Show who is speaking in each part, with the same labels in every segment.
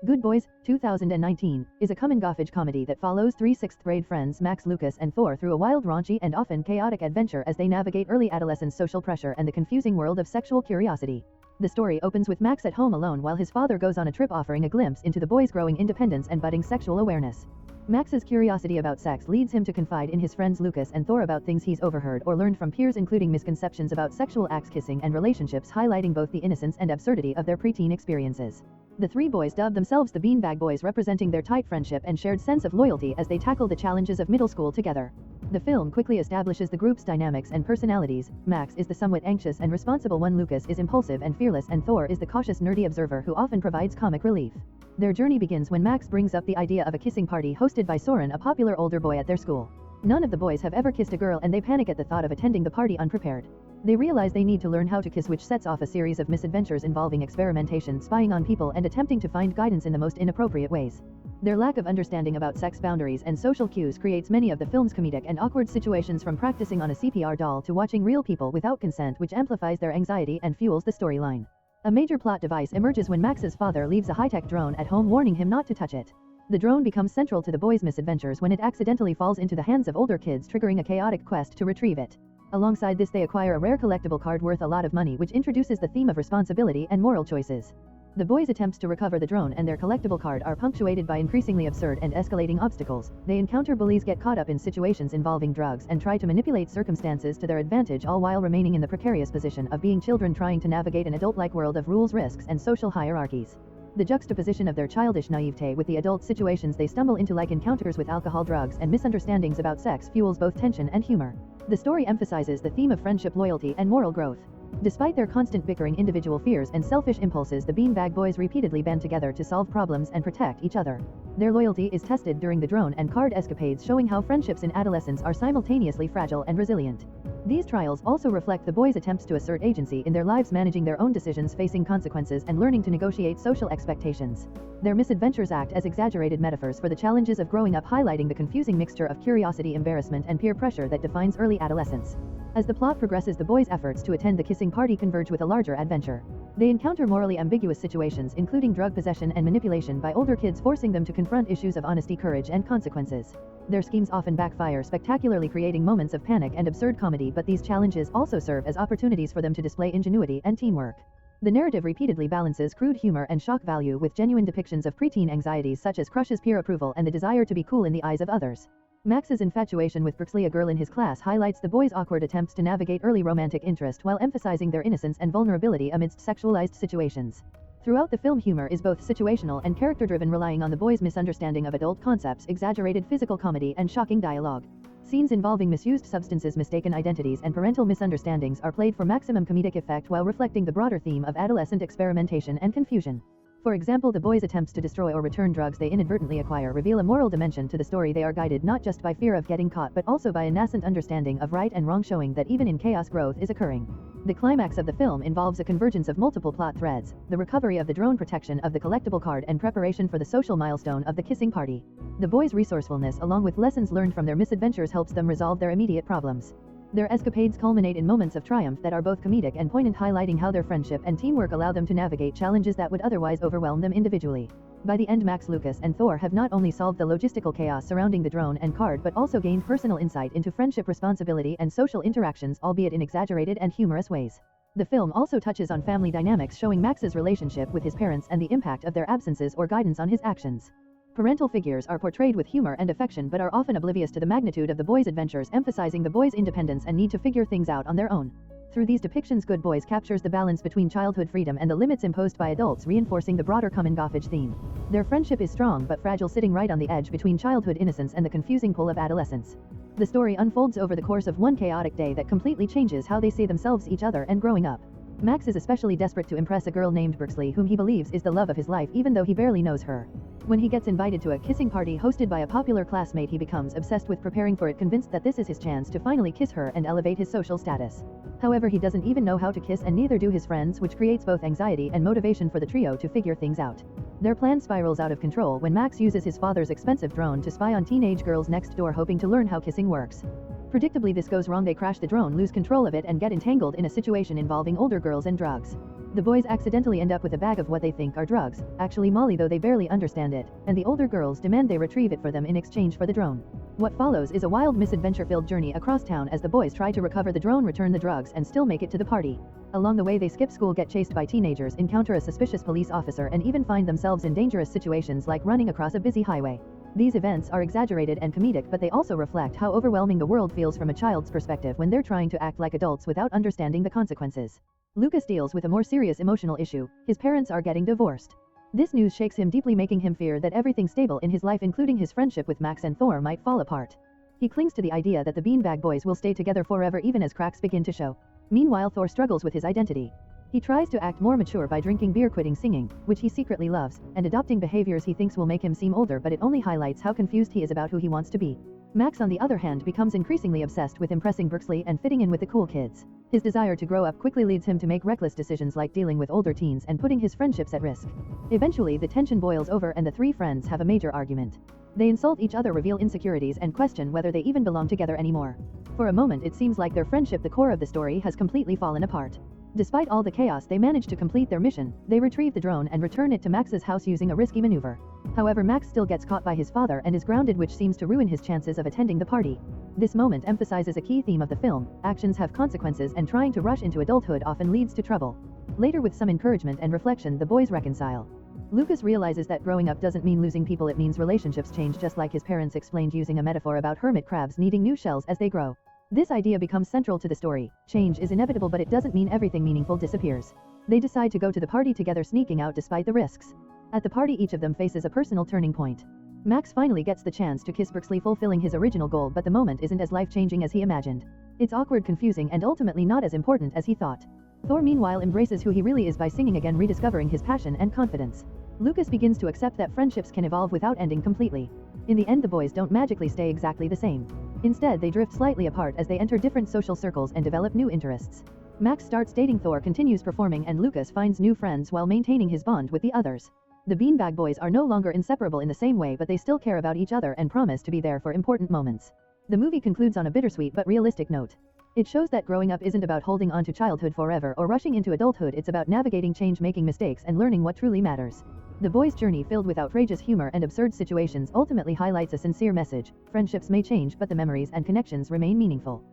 Speaker 1: Good Boys, 2019, is a coming-of-age comedy that follows three sixth-grade friends Max, Lucas, and Thor through a wild, raunchy, and often chaotic adventure as they navigate early adolescence social pressure and the confusing world of sexual curiosity. The story opens with Max at home alone while his father goes on a trip, offering a glimpse into the boy's growing independence and budding sexual awareness. Max's curiosity about sex leads him to confide in his friends Lucas and Thor about things he's overheard or learned from peers, including misconceptions about sexual acts, kissing, and relationships, highlighting both the innocence and absurdity of their preteen experiences. The three boys dub themselves the Beanbag Boys, representing their tight friendship and shared sense of loyalty as they tackle the challenges of middle school together. The film quickly establishes the group's dynamics and personalities. Max is the somewhat anxious and responsible one, Lucas is impulsive and fearless, and Thor is the cautious, nerdy observer who often provides comic relief. Their journey begins when Max brings up the idea of a kissing party hosted by Soren, a popular older boy at their school. None of the boys have ever kissed a girl, and they panic at the thought of attending the party unprepared. They realize they need to learn how to kiss, which sets off a series of misadventures involving experimentation, spying on people, and attempting to find guidance in the most inappropriate ways. Their lack of understanding about sex boundaries and social cues creates many of the film's comedic and awkward situations, from practicing on a CPR doll to watching real people without consent, which amplifies their anxiety and fuels the storyline. A major plot device emerges when Max's father leaves a high-tech drone at home, warning him not to touch it. The drone becomes central to the boys' misadventures when it accidentally falls into the hands of older kids, triggering a chaotic quest to retrieve it. Alongside this, they acquire a rare collectible card worth a lot of money, which introduces the theme of responsibility and moral choices. The boys' attempts to recover the drone and their collectible card are punctuated by increasingly absurd and escalating obstacles. They encounter bullies, get caught up in situations involving drugs, and try to manipulate circumstances to their advantage, all while remaining in the precarious position of being children trying to navigate an adult-like world of rules, risks, and social hierarchies. The juxtaposition of their childish naivete with the adult situations they stumble into, like encounters with alcohol, drugs, and misunderstandings about sex, fuels both tension and humor. The story emphasizes the theme of friendship, loyalty, and moral growth. Despite their constant bickering, individual fears, and selfish impulses, the Beanbag Boys repeatedly band together to solve problems and protect each other. Their loyalty is tested during the drone and card escapades, showing how friendships in adolescence are simultaneously fragile and resilient. These trials also reflect the boys' attempts to assert agency in their lives, managing their own decisions, facing consequences, and learning to negotiate social expectations. Their misadventures act as exaggerated metaphors for the challenges of growing up, highlighting the confusing mixture of curiosity, embarrassment, and peer pressure that defines early adolescence. As the plot progresses, the boys' efforts to attend the kissing party converge with a larger adventure. They encounter morally ambiguous situations, including drug possession and manipulation by older kids, forcing them to confront issues of honesty, courage, and consequences. Their schemes often backfire spectacularly, creating moments of panic and absurd comedy, but these challenges also serve as opportunities for them to display ingenuity and teamwork. The narrative repeatedly balances crude humor and shock value with genuine depictions of preteen anxieties such as crushes, peer approval, and the desire to be cool in the eyes of others. Max's infatuation with Brooklyn, a girl in his class, highlights the boys' awkward attempts to navigate early romantic interest while emphasizing their innocence and vulnerability amidst sexualized situations. Throughout the film, humor is both situational and character-driven, relying on the boys' misunderstanding of adult concepts, exaggerated physical comedy, and shocking dialogue. Scenes involving misused substances, mistaken identities, and parental misunderstandings are played for maximum comedic effect while reflecting the broader theme of adolescent experimentation and confusion. For example, the boys' attempts to destroy or return drugs they inadvertently acquire reveal a moral dimension to the story. They are guided not just by fear of getting caught, but also by a nascent understanding of right and wrong, showing that even in chaos, growth is occurring. The climax of the film involves a convergence of multiple plot threads: the recovery of the drone, protection of the collectible card, and preparation for the social milestone of the kissing party. The boys' resourcefulness, along with lessons learned from their misadventures, helps them resolve their immediate problems. Their escapades culminate in moments of triumph that are both comedic and poignant, highlighting how their friendship and teamwork allow them to navigate challenges that would otherwise overwhelm them individually. By the end, Max, Lucas, and Thor have not only solved the logistical chaos surrounding the drone and card, but also gained personal insight into friendship, responsibility, and social interactions, albeit in exaggerated and humorous ways. The film also touches on family dynamics, showing Max's relationship with his parents and the impact of their absences or guidance on his actions. Parental figures are portrayed with humor and affection, but are often oblivious to the magnitude of the boys' adventures, emphasizing the boys' independence and need to figure things out on their own. Through these depictions, Good Boys captures the balance between childhood freedom and the limits imposed by adults, reinforcing the broader coming-of-age theme. Their friendship is strong but fragile, sitting right on the edge between childhood innocence and the confusing pull of adolescence. The story unfolds over the course of one chaotic day that completely changes how they see themselves, each other, and growing up. Max is especially desperate to impress a girl named Brooklyn, whom he believes is the love of his life, even though he barely knows her. When he gets invited to a kissing party hosted by a popular classmate, he becomes obsessed with preparing for it, convinced that this is his chance to finally kiss her and elevate his social status. However, he doesn't even know how to kiss, and neither do his friends, which creates both anxiety and motivation for the trio to figure things out. Their plan spirals out of control when Max uses his father's expensive drone to spy on teenage girls next door, hoping to learn how kissing works. Predictably, this goes wrong. They crash the drone, lose control of it, and get entangled in a situation involving older girls and drugs. The boys accidentally end up with a bag of what they think are drugs, actually Molly though they barely understand it, and the older girls demand they retrieve it for them in exchange for the drone. What follows is a wild misadventure-filled journey across town as the boys try to recover the drone, return the drugs, and still make it to the party. Along the way they skip school, get chased by teenagers, encounter a suspicious police officer, and even find themselves in dangerous situations like running across a busy highway. These events are exaggerated and comedic, but they also reflect how overwhelming the world feels from a child's perspective when they're trying to act like adults without understanding the consequences. Lucas deals with a more serious emotional issue. His parents are getting divorced. This news shakes him deeply, making him fear that everything stable in his life, including his friendship with Max and Thor, might fall apart. He clings to the idea that the Beanbag Boys will stay together forever even as cracks begin to show. Meanwhile, Thor struggles with his identity. He tries to act more mature by drinking beer, quitting singing, which he secretly loves, and adopting behaviors he thinks will make him seem older, but it only highlights how confused he is about who he wants to be. Max, on the other hand, becomes increasingly obsessed with impressing Berkeley and fitting in with the cool kids. His desire to grow up quickly leads him to make reckless decisions like dealing with older teens and putting his friendships at risk. Eventually, the tension boils over and the three friends have a major argument. They insult each other, reveal insecurities, and question whether they even belong together anymore. For a moment it seems like their friendship, the core of the story, has completely fallen apart. Despite all the chaos, they manage to complete their mission. They retrieve the drone and return it to Max's house using a risky maneuver. However, Max still gets caught by his father and is grounded, which seems to ruin his chances of attending the party. This moment emphasizes a key theme of the film: actions have consequences, and trying to rush into adulthood often leads to trouble. Later, with some encouragement and reflection, the boys reconcile. Lucas realizes that growing up doesn't mean losing people, it means relationships change, just like his parents explained using a metaphor about hermit crabs needing new shells as they grow. This idea becomes central to the story. Change is inevitable, but it doesn't mean everything meaningful disappears. They decide to go to the party together, sneaking out despite the risks. At the party, each of them faces a personal turning point. Max finally gets the chance to kiss Berkeley, fulfilling his original goal, but the moment isn't as life-changing as he imagined. It's awkward, confusing, and ultimately not as important as he thought. Thor, meanwhile, embraces who he really is by singing again, rediscovering his passion and confidence. Lucas begins to accept that friendships can evolve without ending completely. In the end, the boys don't magically stay exactly the same. Instead, they drift slightly apart as they enter different social circles and develop new interests. Max starts dating, Thor continues performing, and Lucas finds new friends while maintaining his bond with the others. The Beanbag Boys are no longer inseparable in the same way, but they still care about each other and promise to be there for important moments. The movie concludes on a bittersweet but realistic note. It shows that growing up isn't about holding on to childhood forever or rushing into adulthood. It's about navigating change, making mistakes, and learning what truly matters. The boys' journey, filled with outrageous humor and absurd situations, ultimately highlights a sincere message: friendships may change, but the memories and connections remain meaningful.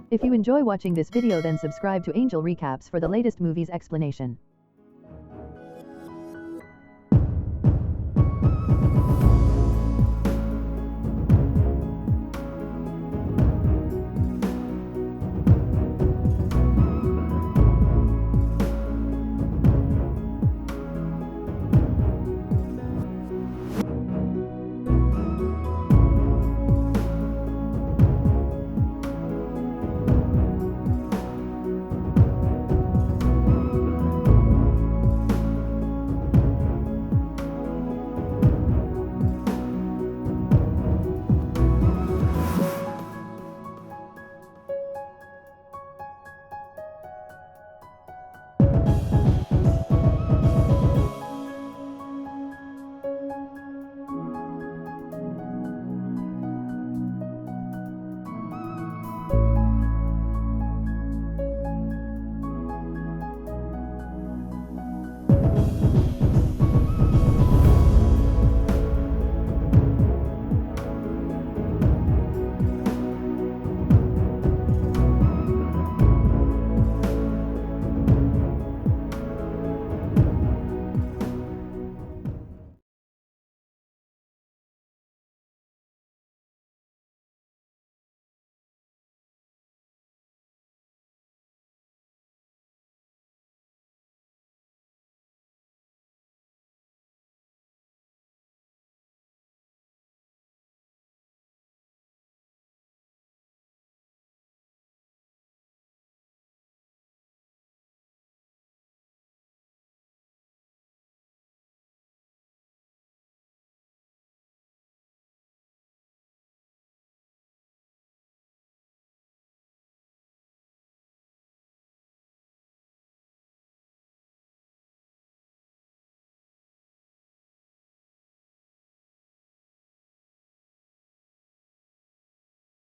Speaker 1: If you enjoy watching this video, then subscribe to Angel Recaps for the latest movies explanation.